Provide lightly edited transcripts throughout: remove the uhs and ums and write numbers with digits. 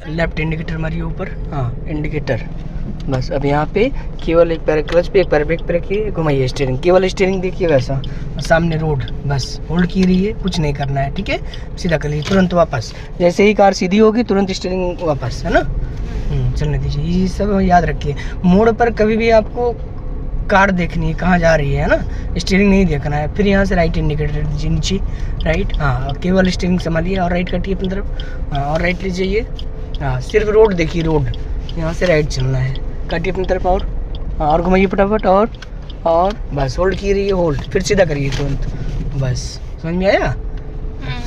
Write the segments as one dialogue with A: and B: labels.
A: Left indicator मारिए ऊपर, हाँ इंडिकेटर। बस अब यहाँ पे केवल एक पैर क्लच पे, एक पैर ब्रेक पे रखिए, घुमाइए स्टीयरिंग, केवल स्टीयरिंग देखिए वैसा, और सामने रोड, बस होल्ड की रही है, कुछ नहीं करना है, ठीक है। सीधा कर लीजिए, तुरंत वापस, जैसे ही कार सीधी होगी तुरंत स्टीयरिंग वापस, है ना। चलने दीजिए, ये सब याद रखिए। मोड़ पर कभी भी आपको कार देखनी है कहाँ जा रही है ना, स्टीयरिंग नहीं देखना है। फिर यहाँ से राइट इंडिकेटर दीजिए नीचे, राइट, हाँ केवल स्टीयरिंग संभालिए और राइट काटिए अपनी तरफ, हाँ और राइट लीजिए, हाँ सिर्फ रोड देखिए, रोड यहाँ से राइट चलना है, काटिए अपनी तरफ और घुमाइए फटाफट, और बस होल्ड की रही है, होल्ड, फिर सीधा करिए तुरंत, बस समझ में आया।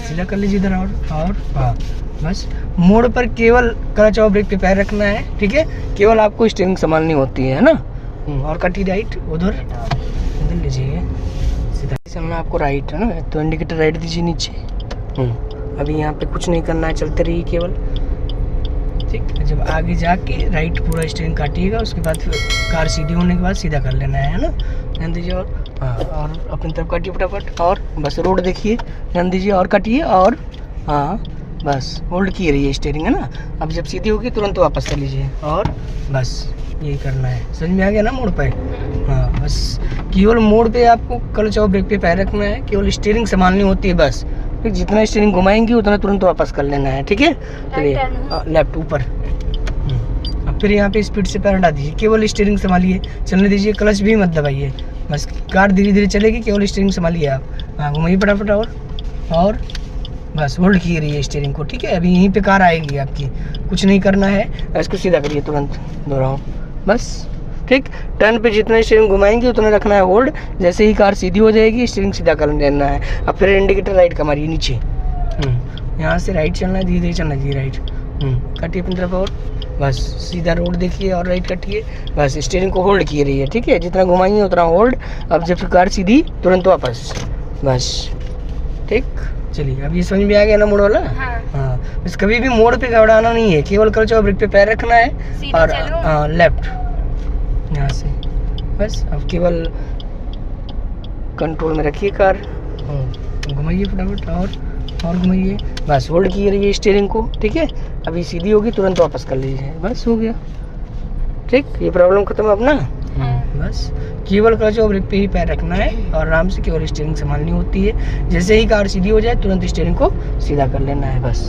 A: सीधा कर लीजिए इधर और हाँ बस। मोड़ पर केवल क्लच और ब्रेक पे पैर रखना है, ठीक है, केवल आपको स्टीयरिंग संभालनी होती है ना। और काटिए राइट, उधर लीजिए, सीधा चलना आपको, राइट है ना, तो इंडिकेटर राइट दीजिए नीचे। अभी यहाँ पे कुछ नहीं करना है, चलते रहिए केवल, ठीक। जब आगे जाके राइट पूरा स्टीयरिंग काटिएगा, उसके बाद फिर कार सीधी होने के बाद सीधा कर लेना है ना, ध्यान दीजिए। और हाँ, और अपनी तरफ काटिए फटाफट, और बस रोड देखिए, ध्यान दीजिए, और काटिए, और हाँ बस होल्ड की रही है स्टीयरिंग, है ना। अब जब सीधी होगी तुरंत वापस कर लीजिए, और बस यही करना है। समझ में आ गया ना मोड़ पे, हाँ बस केवल मोड़ पे आपको क्लच और ब्रेक पे पैर रखना है, केवल स्टीयरिंग संभालनी होती है बस, ठीक। जितना स्टीयरिंग घुमाएंगे उतना तुरंत वापस कर लेना है, ठीक है। चलिए लेफ्ट ऊपर, अब फिर यहाँ पे स्पीड से पैर हटा दीजिए, केवल स्टीयरिंग संभालिए, चलने दीजिए, क्लच भी मत दबाइए, बस कार धीरे धीरे चलेगी, केवल स्टीयरिंग संभालिए आप, हाँ घुमाइए फटाफट, और बस होल्ड की रही है स्टीयरिंग को, ठीक है। अभी यहीं पे कार आएगी आपकी, कुछ नहीं करना है, इसको सीधा करिए तुरंत, दोहराओ बस, ठीक। टर्न पे जितना स्टीयरिंग घुमाएंगे उतना रखना है होल्ड, जैसे ही कार सीधी हो जाएगी स्टीयरिंग सीधा कर लेना है। अब फिर इंडिकेटर राइट का मारिए नीचे, यहाँ से राइट चलना है, धीरे धीरे चलना है, राइट, काटिए अपनी तरफ, और बस सीधा रोड देखिए और राइट काटिए, बस स्टीयरिंग को होल्ड किए रही है, ठीक है, जितना घुमाएंगे उतना होल्ड। अब जब कार सीधी तुरंत वापस, बस ठीक। चलिए अब ये समझ में आ गया ना मोड़ वाला, हाँ बस कभी भी मोड़ पे घबराना नहीं है, केवल क्लच और ब्रेक पे पैर रखना है, और लेफ्ट यहाँ से, बस अब केवल कंट्रोल में रखिए कार, घुमाइए फटाफट, और घुमाइए, बस होल्ड किए रहिए स्टीयरिंग को, ठीक है। अभी सीधी होगी तुरंत वापस कर लीजिए, बस हो गया, ठीक। ये प्रॉब्लम खत्म अपना, बस केवल क्लच और ब्रेक पे ही पैर रखना है, और आराम से केवल स्टीयरिंग संभालनी होती है, जैसे ही कार सीधी हो जाए तुरंत स्टीयरिंग को सीधा कर लेना है, बस।